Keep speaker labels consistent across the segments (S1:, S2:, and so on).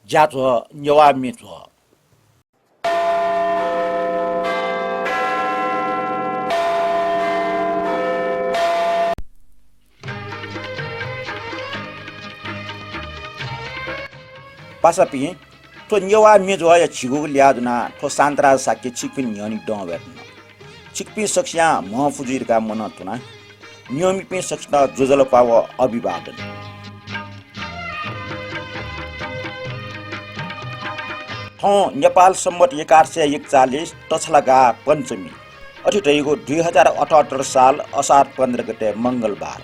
S1: 家做牛娃米做。巴萨比，托牛娃米做也起过俩子呢，托三大啥个起品牛你当外呢，起品实现毛夫子的么呢图呢，牛米品实现到做了把我अभिवादन。नेपाल सम्मत 1141 टछलगा पञ्चमी अठिटैको 2078 साल असार 15 गते मंगलबार।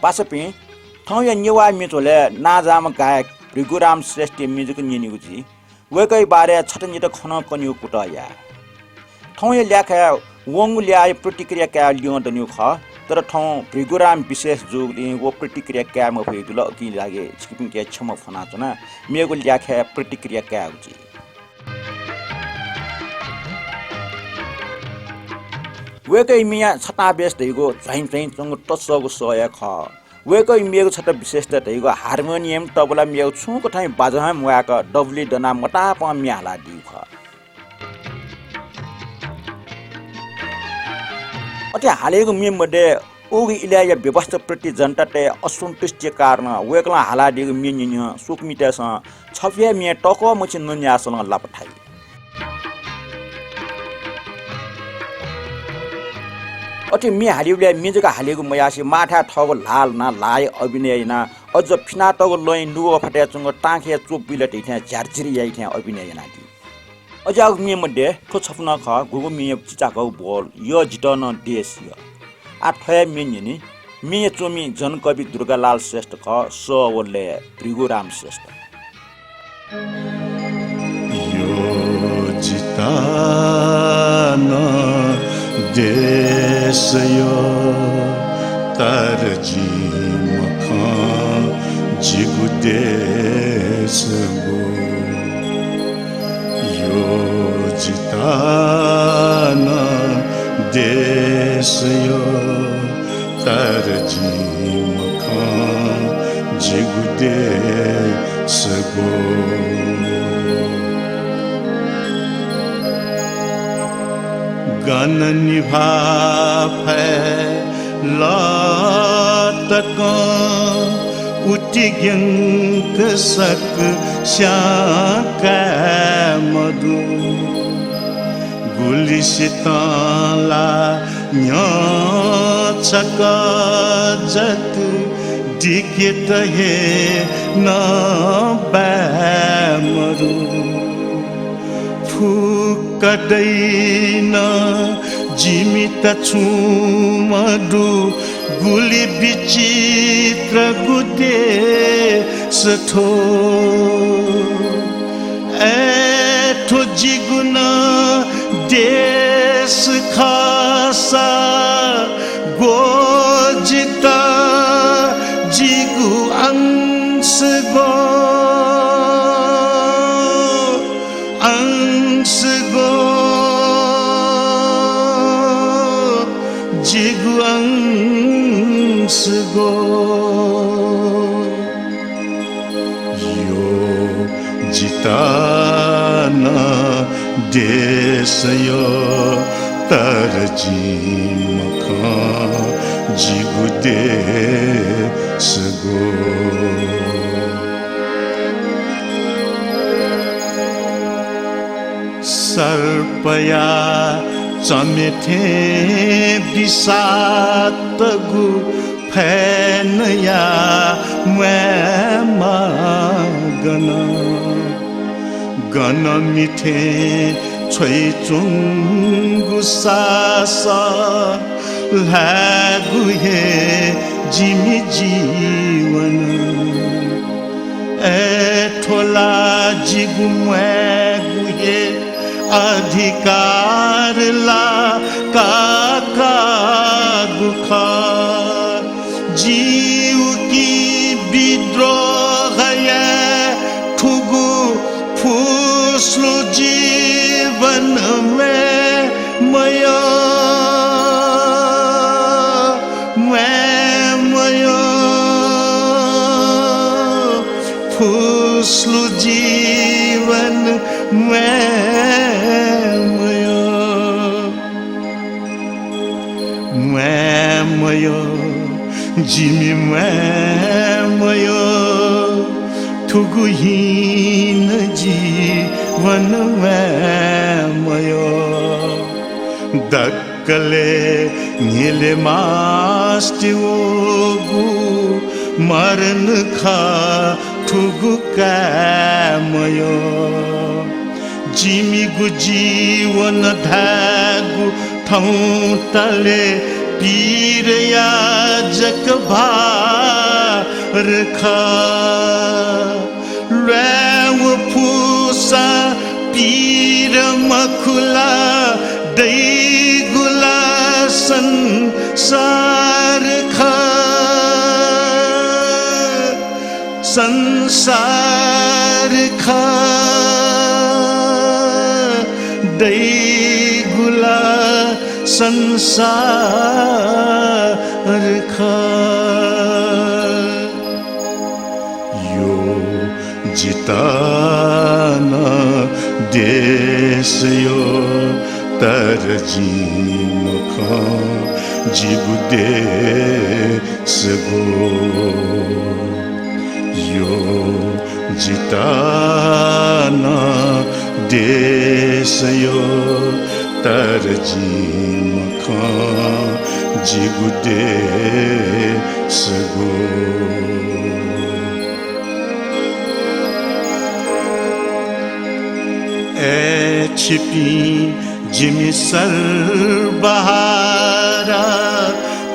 S1: पासपि ठाउँ या नेवा मिचोले नाजाम गायक भृगुराम श्रेष्ठ म्युजिक निनिगुजी वेकै बारे छटनिट खन कन्यु कुटया ठाउँ या ल्याखा वंग ल्याय प्रतिक्रिया का लियो दन्यु ख तर ठाउँ भृगुराम विशेष जुगले वो प्रतिक्रिया क्या म भइदुल कि लागे छिपिङ के क्षम फना जना मेगु ल्याखा प्रतिक्रिया क्या उजी वेकै मिया छटा बेस दैगो झैं झैं चंग टसगो सय ख वेकै मेगु छटा विशेषता दैगो हार्मोनियम तबला मेगु छुको ठाई बाजा मुयाक डबली दना मटा प म्याला दिउ ख अटे हालेको मिम मध्ये ओगी इलाया व्यवस्था प्रति जनताले असन्तुष्टि कारण वेकला हालादिगो मिनिन सुकमितास छफिया मिया टको मछि नन्यासन लापठाई अटे मि हालिउले मिजका हालेको मयासी माथा ठगो लाल न लाय अभिनय न अझ फिनाटगो लय नुगो फट्या चंग टाखे चोप बिलट इथे झारझिरी याइ थे अभिनय नादी अजाग मिय मध्ये ठो छफना ख गुगु मिय चिचाको बोल यो जिटन देश य आठय मिनिनी मिय चोमी जनकवि दुर्गालाल श्रेष्ठ ख स ओले भृगुराम श्रेष्ठ
S2: यो जितन देश यो तरजी मखान जिगु देश गो जितन देश यो तरजी मखान जिगु देश गो गन निभा लतक उटी ग्यंक सक श्याका मधु गुलिसितला न्य छक जत दिकेत हे न बामरु फुकदैन जिमित छुमडु गुली विचित्र गुदे सठो एठो जिगुन देश खासा गोजित जिगु अंश गो जिगु अंश गो यो जितन देश यो तरजी मखान जिगु देश गो सर्पया चमेथे विषात गु फैनया म्यामा गन मिठे छोइ चुङ्गु सास लागु हे जिमी जीवन ठोला जिगु म्यागु हे अधिकार ला काका दुख जीव की विद्रोह ठुगु फुस्लो जीवन में मया जिमी मयो ठुगुहीन जीवन मयो दक्कले नीले मास्टिओगु मरण खा ठुगु मयो जिमीगु जीवन धागु ठाउँ तले पीरया जक भारखा ल्याव फुसा पीर मखुला दैगुला संसार खा दैगुला संसार खा यो जिताना देश यो तर जीमुख जिगु देश गो यो जिताना देश यो तर जीमुख जिगु देश गो छिपी जिमी सर बहारा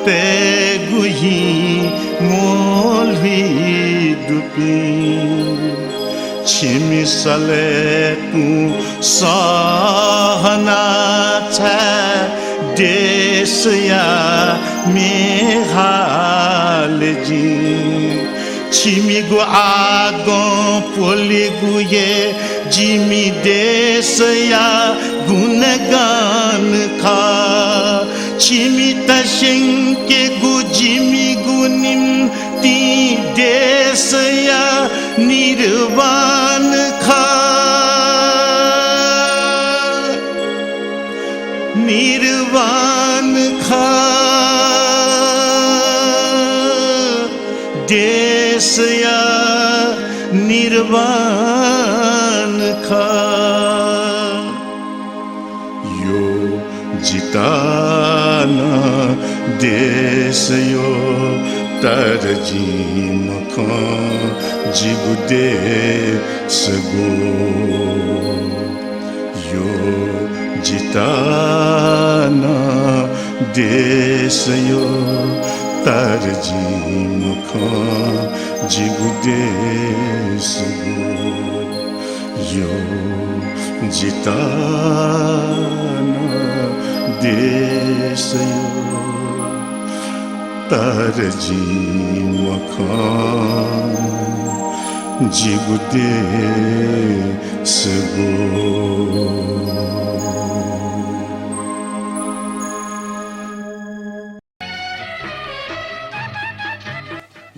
S2: ते गुही मोलवी दुपी छिमी सले तू सहना छा देश या मेहाल जी छिमी गो आगो पोली गुये जिमी देश या गुणगान खा छिमी तशंके गु जिमी गु निम्ति देश या निर्वाण खा निर्वाण खा देश या निर्वाण खा यो जिताना देश यो तर जीमुख जिगु देश गो यो जिताना देश यो तर जीमुख जिगु देश गो यो जिताना देश यो तर जीमुख जिगु देश गो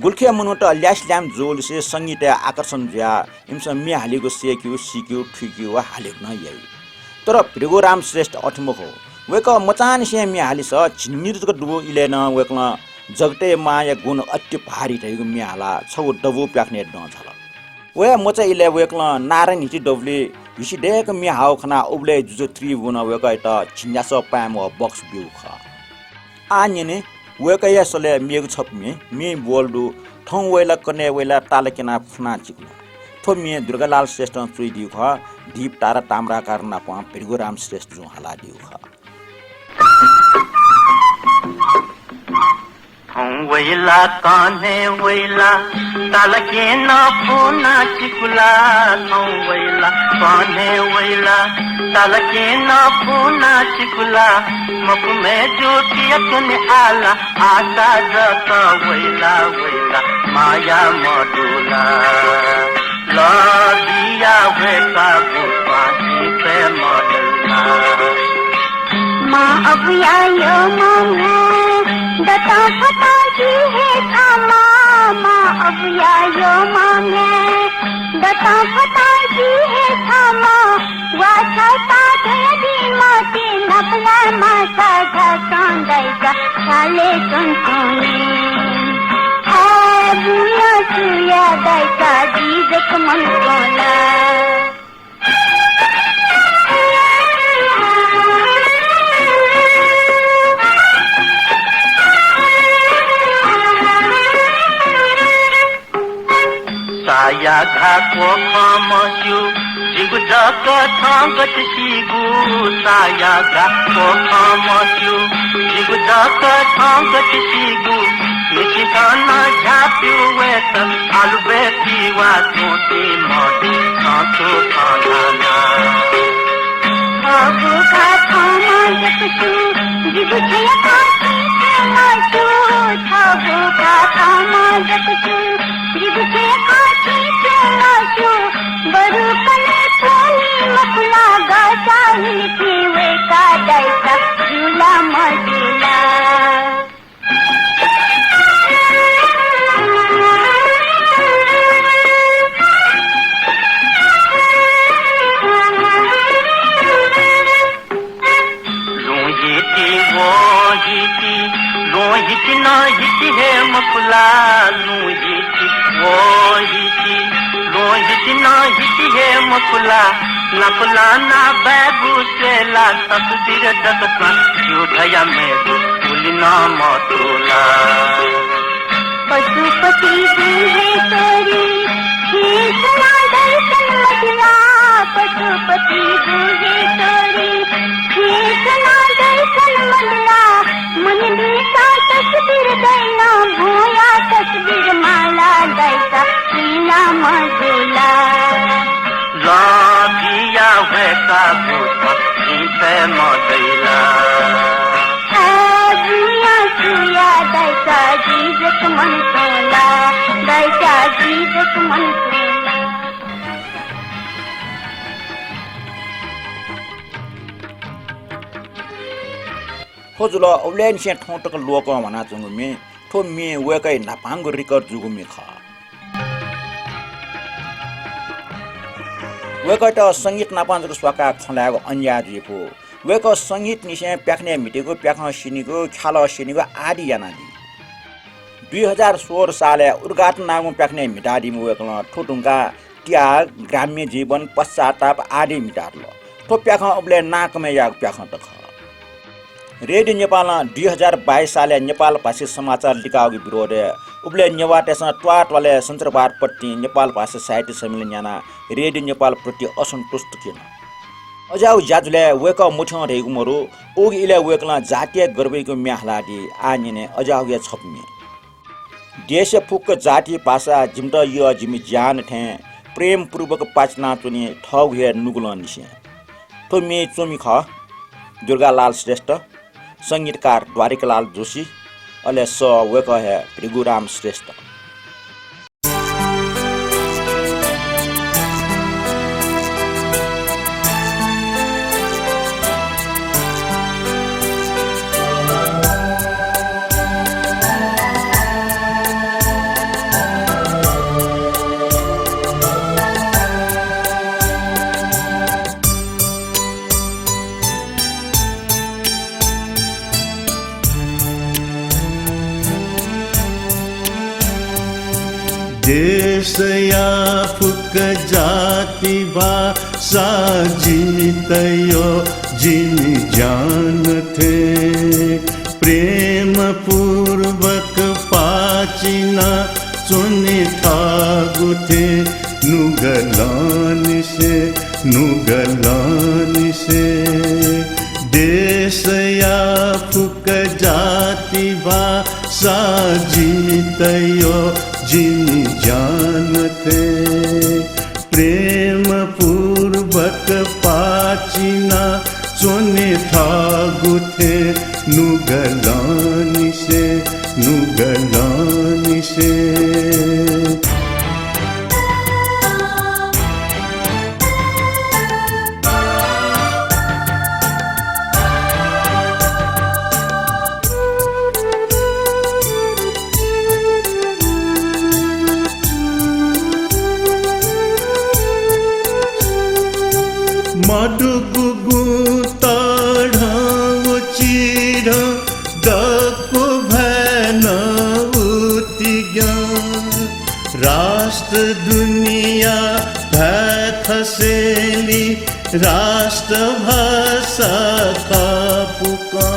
S1: गुल्खिया मुनोट ल्यास्ल्याम जोल से संगीत आकर्षण ज्या इमसा मिया हालेको सेक्यु सिक्यु ठिक्यु वा हालेको न यही तर भृगुराम श्रेष्ठ अठमुख हो वेक मचान से मिया हालिस झिमिरको डुबो इलेन वेकला जगते माया गुण अत्य भारी ठैको मिया हाला छौ डबु प्याक्ने न छल वे मचा इले वेकला नारायण हिटी डबले हिसी डेक मिया हाउ खना उबले जुजो त्रिभुवन वेक त झिन्यास पाम बक्स बिउ ख आन्यने वेकया सले मेग छपमे मे बोल्डु ठौ वेला कने वेला तालकेना फना चिक्ला थो मे दुर्गालाल श्रेष्ठ चुइ दिउ ख दीप तारा ताम्रा कारना प भृगुराम श्रेष्ठ जो हाला दिउ ख
S3: वैला कान्हे वैला तालकेना फना चिक्ला वैला कान्हे वैला तालकेना फना चिक्ला मुख में ज्योति अपने आला आशा जत वैला वैला माया मडुला दिया वेका गुपानी पे मडुला
S4: माँ अब आयो माँ दता फता जी है थामा माँ अब आयो माँ दता फता जी है थामा वाचता धरी माटी नपला माता घाटांगाई का साले सुनकोनी सुया दैसा जीजक मन कोला
S3: साया घाको खमस्यु जिगु जक थगत सिगु साया घाको खमस्यु जिगु जक थगत सिगु निशिकन झाप्यु वेत आलुबे पिवा सोते मदि सातो खाना
S4: बाबू का थामा जपसु जिगु छया काटी छलासु बाबू का थामा जपसु जिगु छया काटी छलासु बरु कने कोली मखला गासा हिलके वे का दैसा झूला मजुला
S3: लोहिती न हिती हे मकुला लोहिती लोहिती लोहिती न हिती हे मकुला नकुला ना बैगु सेला तस्वीर दकसा योधया में फूली न मतुला
S4: पशुपति दूहे तोरी खेसना दर्शन मधुरा पशुपति दूहे तोरी खेसना दर्शन मधुरा मन देसा तस्वीर दैना भूया तस्वीर माला दैसा लीला मधुला
S3: लाभिया वैसा भूता इनसे मदैला
S4: सुया दैसा जीजक मन सोला दैसा जीजक मन सोला
S1: खोजुल औल्यान से ठोटक लोक भना चंगु मे ठो मे वेकै नापांग रिकर जुगु मे ख वेकै त संगीत नापांग स्वका खलाको अन्या दिएको वेक संगीत निसे प्याख्ने मिटेको प्याख सिनीको ख्याल सिनीको आदि यानादि 2016 साल उद्घाटन नागु प्याख्ने मिटादि वेक ठोटुङका त्याग ग्राम्य जीवन पश्चाताप आदि मिटार्ल ठो प्याख उबले नाकमे याग प्याख त ख रेडियो नेपाल 2022 साल नेपाल भाषी समाचार लिकाउगी विरोध उबले नेवाटेसँग ट्वाटवाले सञ्चारवादप्रति नेपाल भाषा साहित्य सम्मेलन याना रेडियो नेपाल प्रति असन्तुष्ट किन अजाउ जाजुले वेक मुठ्याउ रहेको मरु ओग इले वेकला जातीय गर्वको म्याहलादि आनिने अजाउ या छप्मे देश फुक जाति भाषा जिम्ट य जिमि ज्ञान थे प्रेम पूर्वक पाचना चुनी ठौ हे नुगुलन निसे तो मे चोमी ख दुर्गालाल श्रेष्ठ संगीतकार द्वारिकालाल जोशी अले स वेक हे भृगुराम श्रेष्ठ
S2: देश या फुक जाति भाषा जीत यो जिन जान थे प्रेम पूर्वक पाचिना चुनि ठागु थे नुगलान से देश या फुक जाति भाषा जीत यो जिन जानते प्रेम पूर्वक पाचिना चुने ठागु थे नुगलानी से मडुगुगु तढाउ चिर दको भन उतिग्या राष्ट्र दुनिया खसेली राष्ट्रभाषा खापुका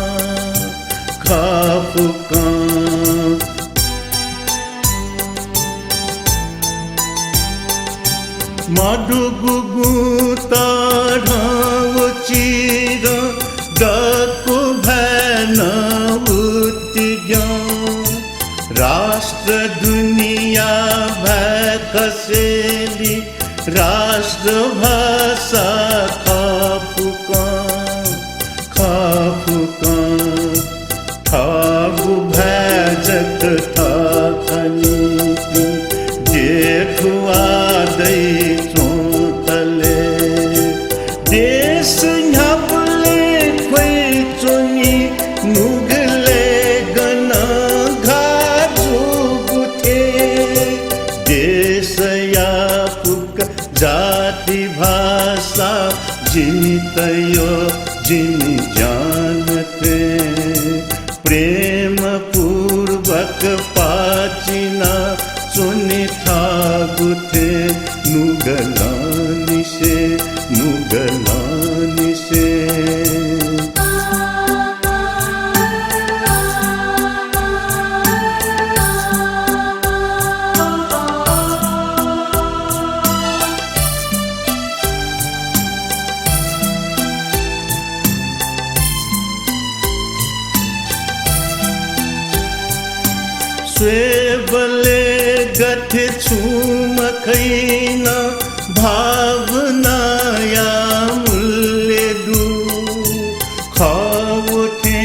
S2: मधुगुगु तढाउ चिर डको भैन उत्तिज्ञ राष्ट्र दुनिया खसेली राष्ट्रभाषा खापुका ठागु भैजत ठाकनीति जेठुआदै चोतले देश न्यापले खोइ चोनी नुगले गन घाजु गुथे देश यापुक जाति भाषा जिनितयो जिनि जानते प्रेम पूर्वक पाचिना सुनि ठागुथे नुगलानी से स्वेबले गथे छुम खैना भावनाया मूल्य दु खावथे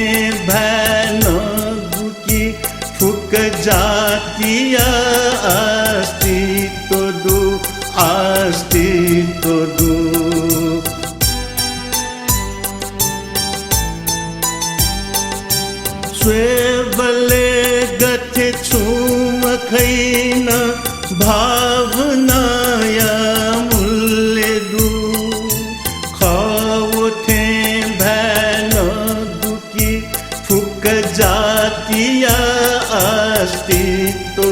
S2: भैन गुकी फुक जातिया अस्तित्व दु स्वेबले गथे छुम खैना भावनाया मूल्य दु खावथे भैन दुकी फुक जातिया अस्तित्व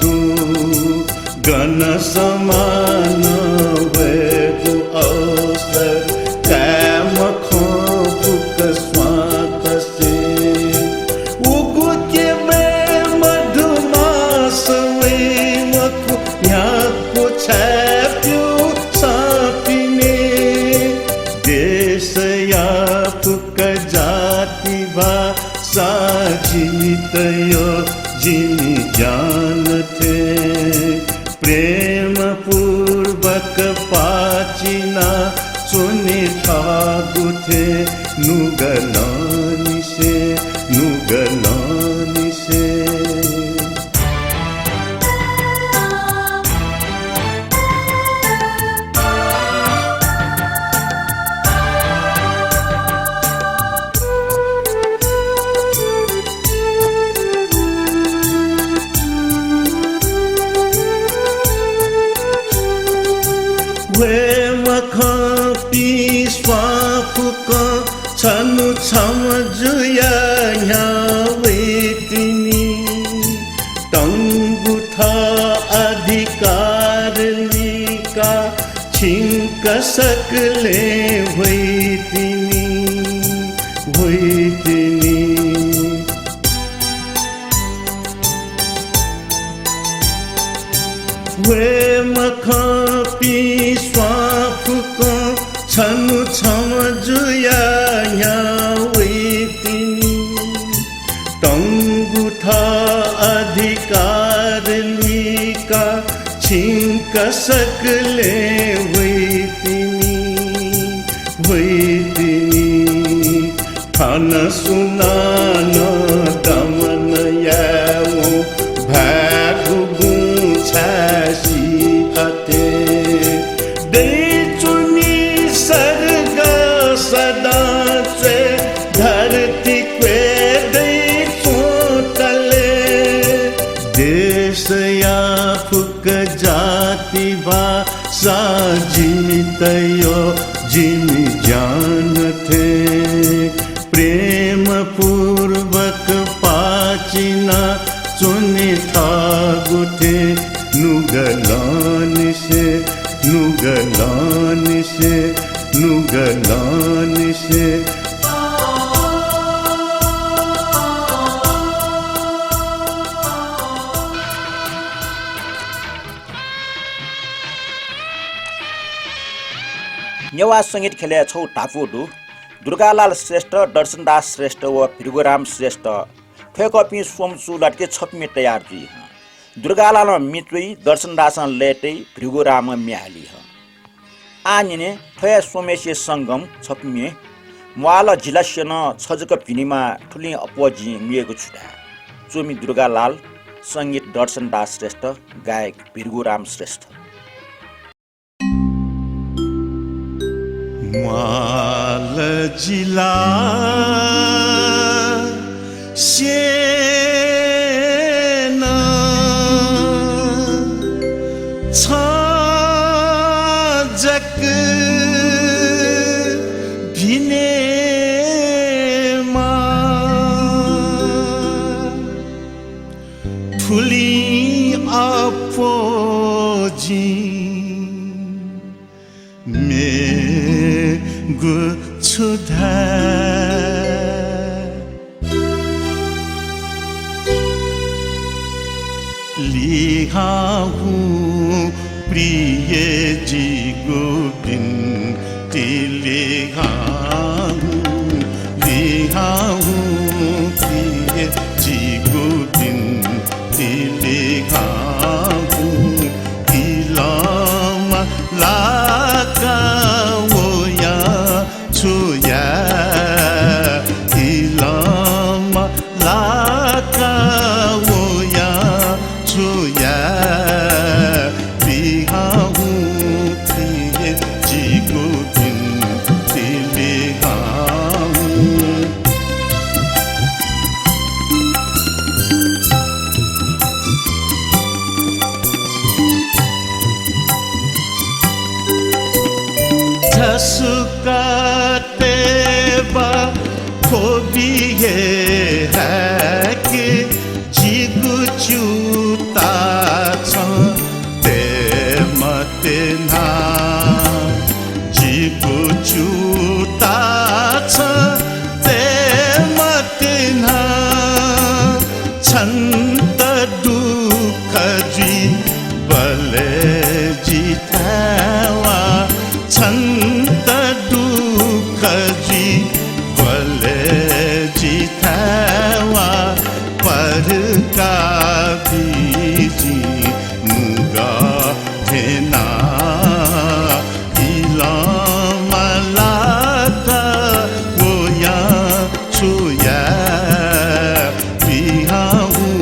S2: दु गण समान वेगु अवसर कैम खो फुक स्वात से उगु के बे मधुमास वे मखु न्याकु छाप्यु सापिने देश यापुक जाति भाषा जिनितयो जिनि जानते प्रेम पूर्वक पाचिना सुनि ठागुथे नुगलानी से वे मखा पी स्वाफुक छनु छमजुया वे तिनी टंगुथा अधिकार लिका छिंक सकले वे तिनी वे मखा पी स्वाफुक छनु छमजुया वे तिनी टंगुथा अधिकार लिका छिंक सकले वे तिनी खान सुनान दमन यावो भागु गुछासी अते दे चुनी सर्ग सदा से धरती पे दे तले देश यापुक जाति भाषा जिनितयो जिनि जानते प्रेम पूर्वक पाचिना चुनि था नुगलान से
S1: नेवा सङ्गीत खेले छौ टापुडु दुर्गालाल श्रेष्ठ दर्शनदास श्रेष्ठ व भृगुराम श्रेष्ठ ठेकपि सोमसु लटके छप्मे तयार जुई दुर्गालाल मित्रुई दर्शनदास लेटै भृगुराम म्याली आनिने ठया सोमेशी संगम छप्मे मुआल जिलास्यन छजक भिनीमा ठुली अपजी मिएको छुटा चोमी दुर्गालाल सङ्गीत दर्शनदास श्रेष्ठ गायक भृगुराम श्रेष्ठ
S2: मुआल जिला सेन छजक भिनेमा ठुली अपोजी गुच्छुधा लिहा हूँ प्रिय जी गोविंद लिहा हूँ प्रिय जी गोविंद लिहा हूँ इलामा लाका छुया इलामा लाका वोया छुया बिहा हूँ प्रिय जी गोविंद लिहा हूँ झसुका खोबिए है कि जिगु चुता छ ते मते ना जिगु चुता छ ते मते ना छन्त दुख जी बले जितावा छन्त दुख जी जितावा पर का बीजी मुगा धेना इलामा लाका वोया छुया बिहा हूँ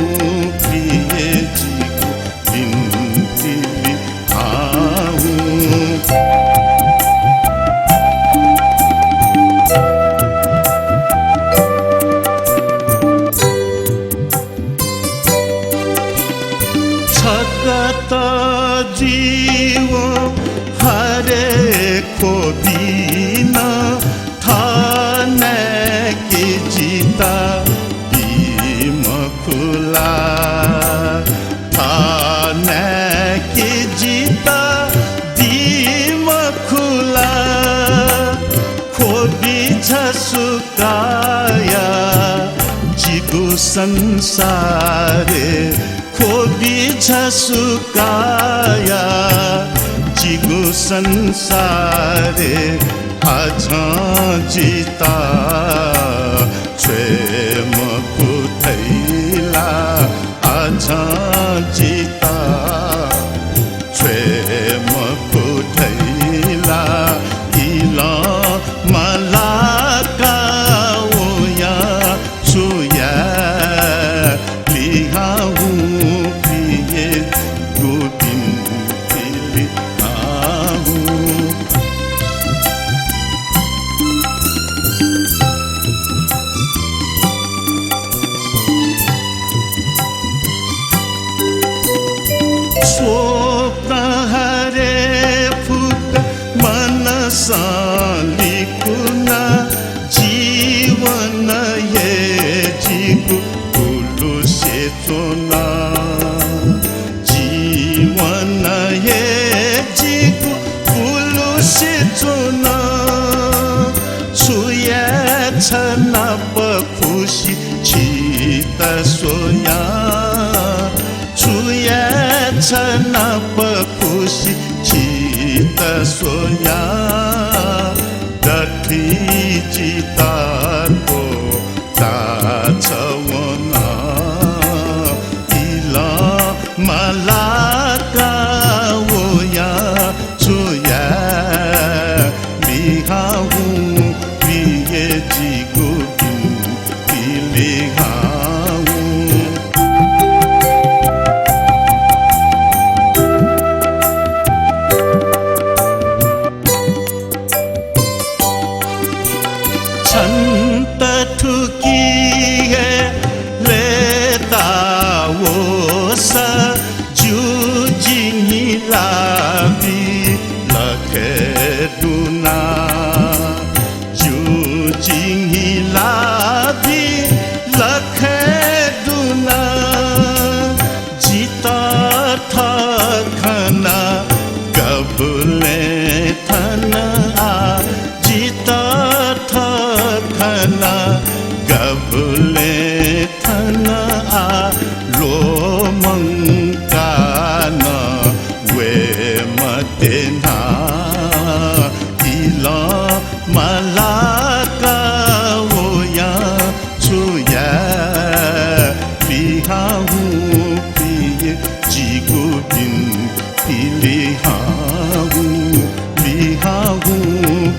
S2: प्रिय जी को बिनती आऊँ जीव हरे को दीना थान के जीता भीम खुला थान के जीता भीम खुला खोबी झसुकाया जिगु संसारे खोबी झसुकाया जिगु संसारे आझा जिता छेम पुथैला आझा जिता छेम पुथैला इला मलाका ओया छुया लिहा लिखुना जीवन ये जीगु कुलु से चोना जीवन ये सोया दठी चिताको ताछवना इला मलाका ओया सोया बिहाउ प्रिय जीको बिलेहाउ छन्त ठुकी है लेता वो स जुजिनी लाबी लखे दुना जुजिनी लाबी लखे दुना जिता थखना गबुले थना जिता थखना गबुले थना लो मंकान वे मतेना इला मलाका ओया छुया बिहाउ प्रिय जीको बिन बिलेहाउ बिहाउ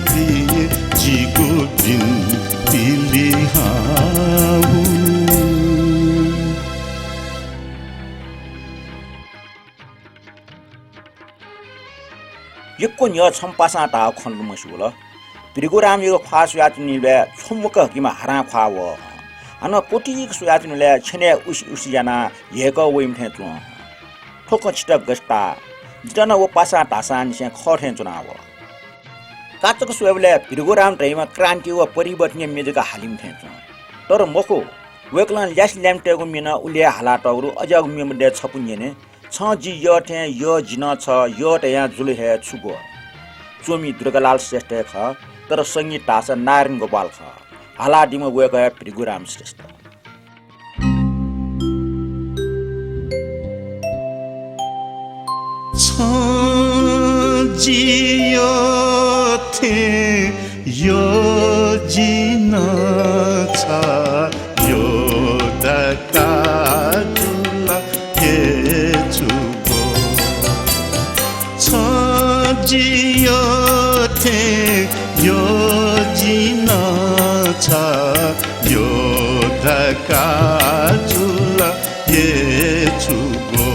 S2: प्रिय जीको बिन बिलेहाउ
S1: यक्को न्य छम्पासा ता खन्नु मसुल प्रिगुराम यो ख्वा सुयातिनीले छमुक किमा हरा ख्वा व अन पोटिक सुयातिनीले छने उसी जना येक वेम थे चु ठोक छिट गस्ता जन वो पासा तासा निसे खथे चुनाव काचक सुयाबले प्रिगुराम तैमा क्रान्ति व परिवर्तन मेजका हालिम थे चु तर मको वेकलन ल्यास ल्याम्टेगु मिना उले हाला टगरु अजग मेमडे छपुन्यने छ जी य थे य जिन छ य तया जुले हे छुगो चोमी दुर्गालाल श्रेष्ठ ख तर संगीत तासा नारायण गोपाल ख हाला दिम वेक हे प्रिगुराम श्रेष्ठ
S2: जियो थे यो जिन छ यो दका जुला के छुबो छ जियो थे यो जिन छ यो दका जुला के छुबो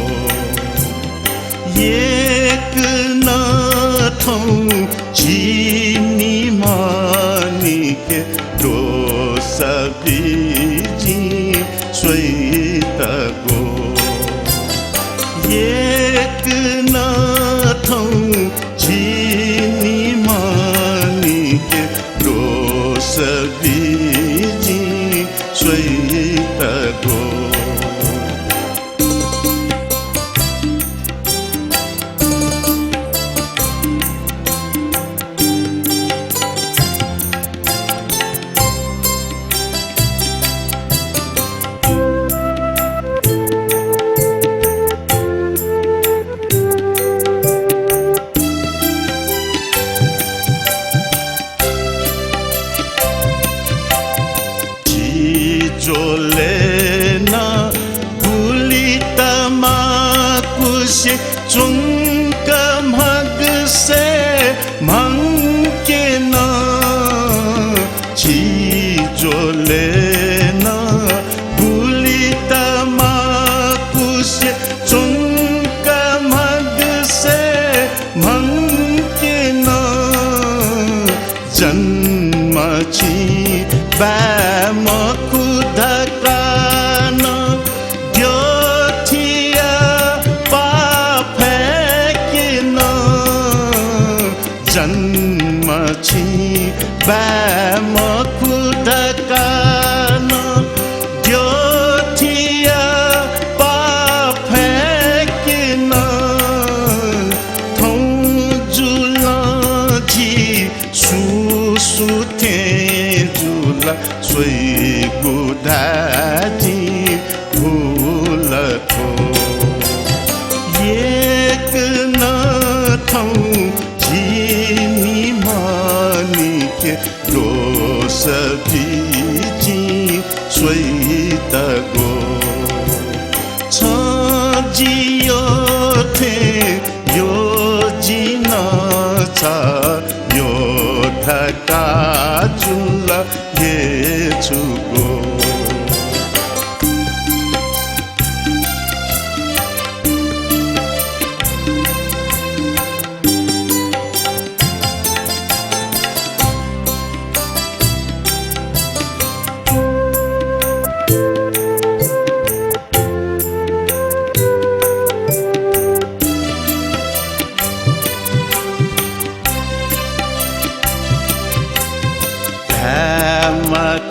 S2: एक नाथौ चिनी मानी के दो सबीजी स्वेतको एक नाथौ चिनी मानी के दो सबीजी स्वेतको जोलेना गुलिता माकुसे चुंक मग से मंके ना ची जोलेना गुलिता माकुसे चुंक मग से मंके ना जन्म ची बैमकु धकान ग्योथिया पाफेकिन जन्म छी बैमकु धकान ग्योथिया पाफेकिन थौ जुला जी सुसुथे जुला सोई गुदाजी भूलको एक न थौ जी सबिजी स्वेतको छ जियो थे यो जिन छ यो ढका जुल गेछुको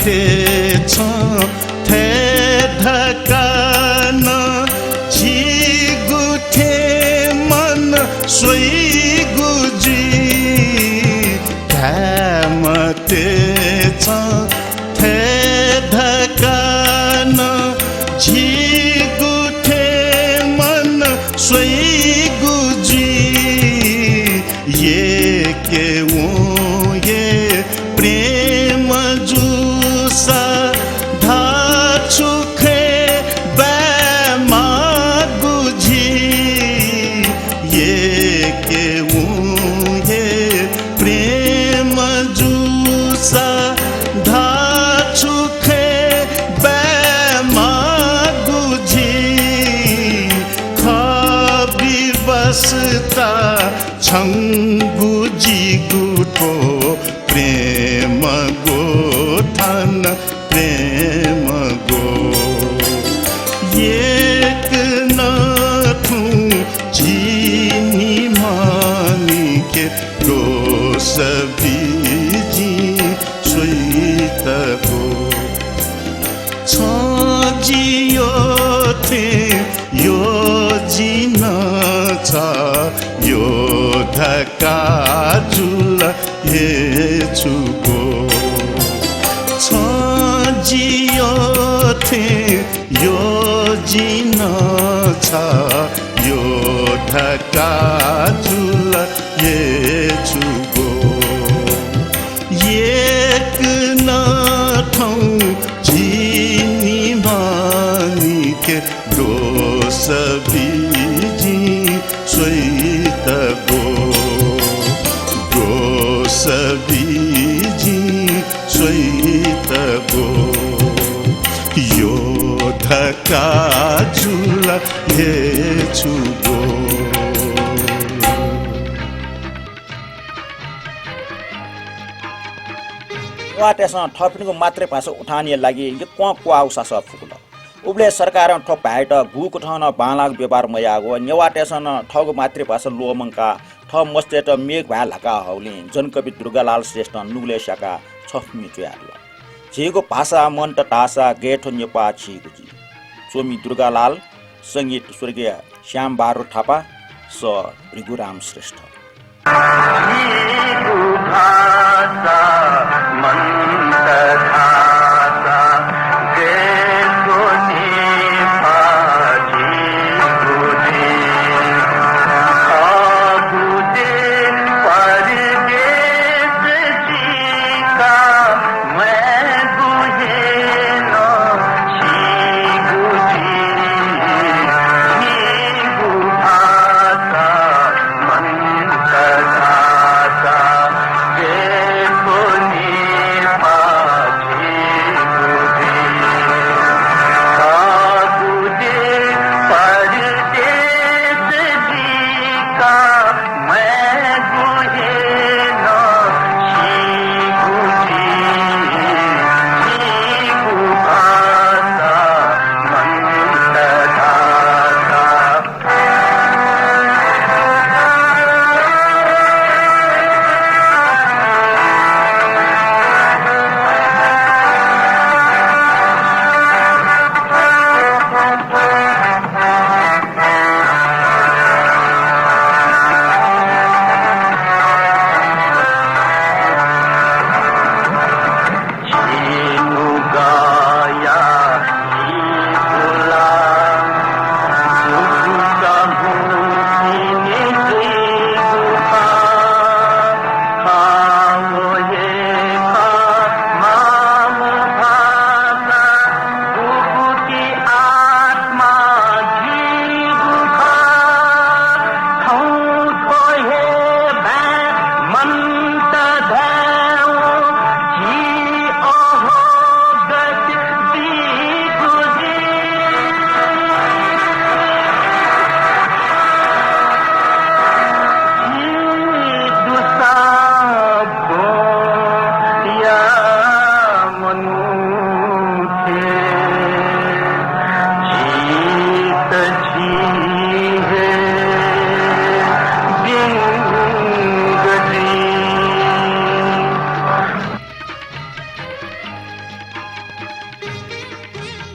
S2: थे ढकान झिगुठे मन सोई गुजी घामते थे ढकान झिगुठे मन सोई गुजी ये के वो ये प्रेम जुसा धाचुखे बैमा गुजी ये के ये प्रेम जुसा धाचुखे बैमा गुजी खबी बसता छंगुजी गुठो प्रेम गोठन प्रेम गो एक नथु चीनी मानी के रोस बीजी स्वेत को छ जियो थे यो जिन छ यो ढका जुल हेछुको छ जियो थे यो जिन छ यो ढका जुल हेछुको एक नठौ चिनी मानी के दोष बीजी स्वेत गो दोष बीजी स्वेत गो यो ढका जुल हेछुको
S1: वाटेसँग थपिनुको मात्रै पास उठानिए लागि यो क्वा उसास फुकुल उब्ले सरकार ठोक भाइट घुको ठन बालाग व्यापार मयागो नेवाटेसँग ठग मात्रै पास लोमंका ठ मस्तेट मेघ भा लका हौले जनकवि दुर्गालाल श्रेष्ठ नुगले शाका छफ्मी च्याल झेको भाषा मन त टासा गेठो नेपा छिगुजी चोमी दुर्गालाल संगीत स्वर्गीय श्याम बहादुर थापा स भृगुराम श्रेष्ठ
S3: Koni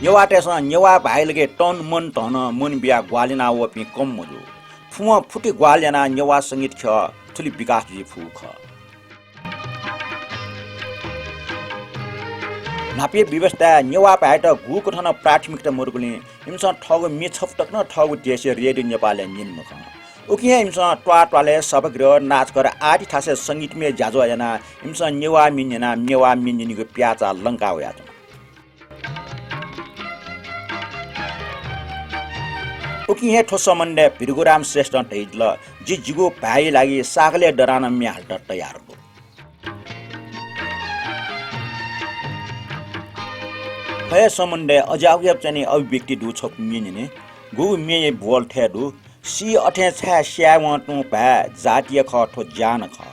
S1: नेवाटेसँग नेवा भाइलगे टन मन टन मन बिया ग्वालिना वपि कम मजो फुवा फुटी ग्वालिना नेवा संगीत ख ठुली विकास जी फु ख नापे व्यवस्था नेवा भाइट गुको ठन प्राथमिकता मुर्गुले हिमसँग ठगु मिछपटक न ठगु देश रेडियो नेपालले निन्नु ख उकिया हिमसँग ट्वाले सभगृह नाच कर आदि ठासे संगीत में जाजो याना हिमसँग नेवा मिन्यना नेवा मिन्यनीको प्याचा लंका होया त उकिया ठोस सम्बन्ध भिरगुराम श्रेष्ठ ढैल जी जिगो भाइ लागि सागले डरान म्याल्ट तयार हो खय सम्बन्ध अजाउयब चाहिँ अभिव्यक्ति दु छप मिनिने गु मे बोल ठेदु सी अठे छ्या स्यावटु भा जातीय ख ठो ज्ञान ख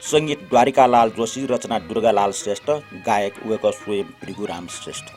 S1: संगीत द्वारिकालाल जोशी रचना दुर्गालाल श्रेष्ठ गायक उएको स्वयं भिरगुराम श्रेष्ठ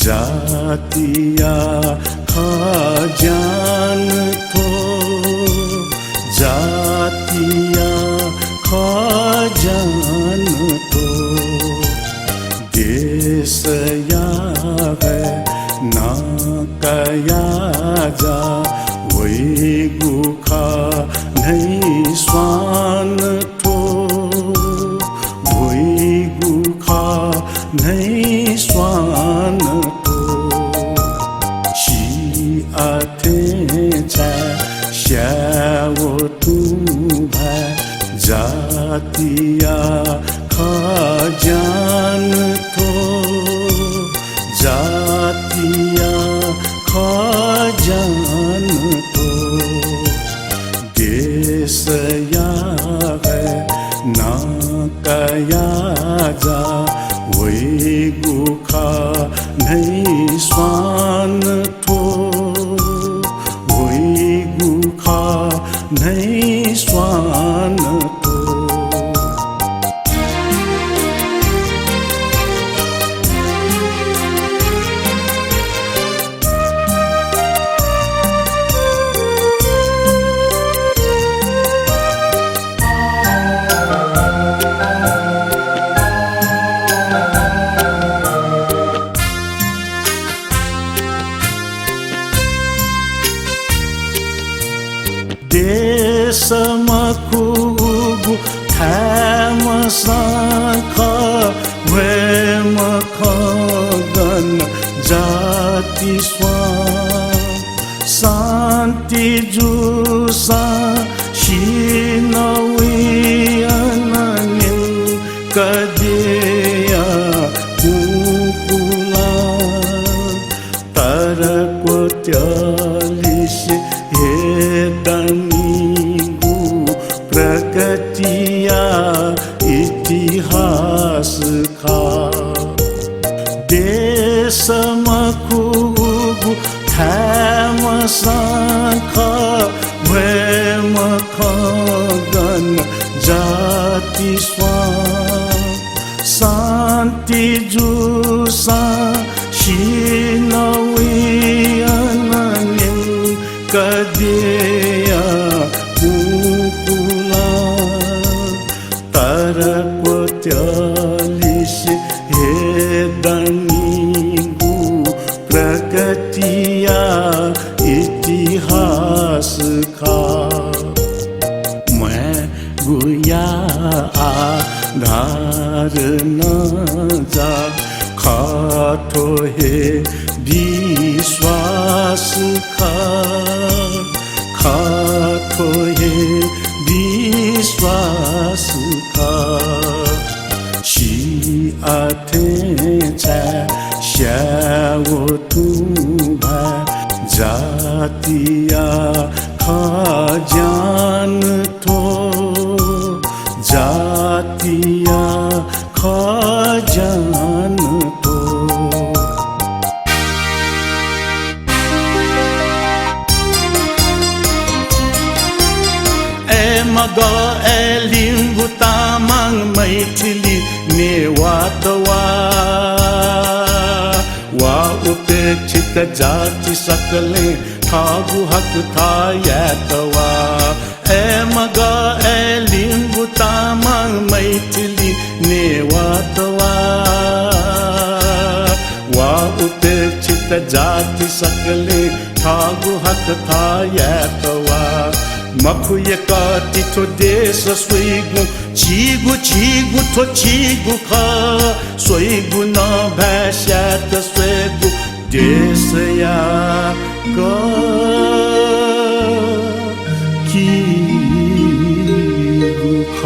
S2: जातिया खजान थो जातिया खजान थो देश या है ना कया जा वही गुखा नहीं स्वान थो वही गुखा नहीं स्वान जातिया खजान थो जातिया खजान थो देश या है ना कया जा वही गुखा नहीं स्वान थो वही गुखा नहीं स्वान समकुगु थाम सख वेम खगन जाति स्वा शान्ति जुसा शिनवियन निल कदेया कुकुला तरको त्यालिस हेदनी प्रगतिया इतिहास खा देश मकुगु थाम सख वेम खगन जाति स्वा शान्ति जुसा शिनवियन निल कदेया तरको त्यालिस हेदनीगु प्रगतिया इतिहास खा मैं गुया आधार न जा खाठो हे विश्वास खा खाठो हे विश्वास का शी आते छा श्यावो तू भा जातिया मग लिम्बू तामाङ मैथिली नेवातवा वा उपेक्षित जाति सकले ठागु हक था यातवा मग लिम्बू तामाङ मैथिली नेवातवा वा उपेक्षित जाति सकले ठागु हक था यातवा मखुय कति थो देश सोइगु छिगु छिगु थो छिगु ख सोइगु न भाष्यात सोइगु देश या ग किगु ख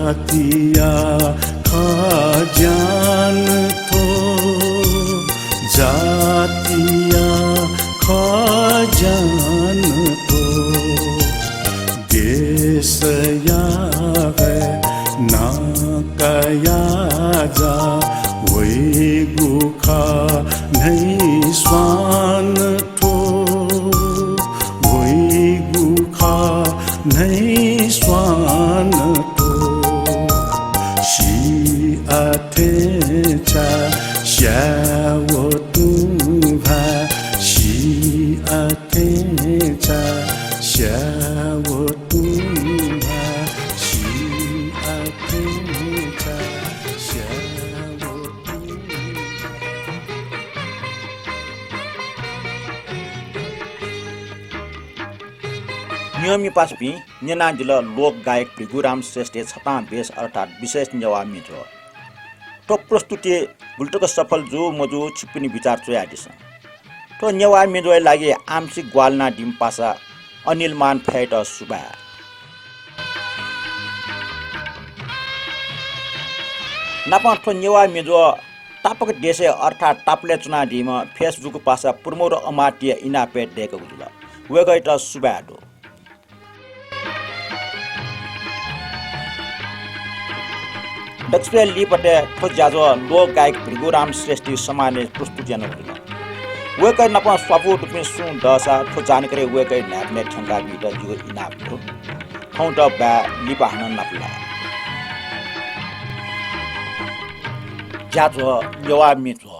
S2: जातिया खजान थो जातिया खजान थो देश या है ना कया जा वही गुखा नहीं स्वान थो वही गुखा नहीं स्वान अथेचा श्यावो तुम्भा शी अथेचा श्यावो तुम्भा शी अथेचा श्यावो
S1: नियमी पासपी नेना जिल्ला लोक गायक भृगुराम श्रेष्ठ छता बेस अर्थात् विशेष नेवा मित्र तो प्रस्तुति गुल्टको सफल जो मजु छिप्पिनी विचार चोयादिस तो नेवा मिद्रोय लागि आंशिक ग्वालना डिम्पासा अनिल मान फैट सुबा नापा तो नेवा मिद्रो तापक देशे अर्थात् तापले चुना दिम फेसबुक पासा पुरमोर अमाटिया इनापे देको गुला वेगैट सुबाडो दक्षिण लिपटे थो जाजो लोक गायक भृगुराम श्रेष्ठ समाने प्रस्तुति अनुकूल वेकै नपा स्वापु टुपे सु दसा थो जानकारी वेकै न्यापने ठंगा बिट जुग इनाप थो खौट बा लिपाहन नपला जाजो यवा मिजो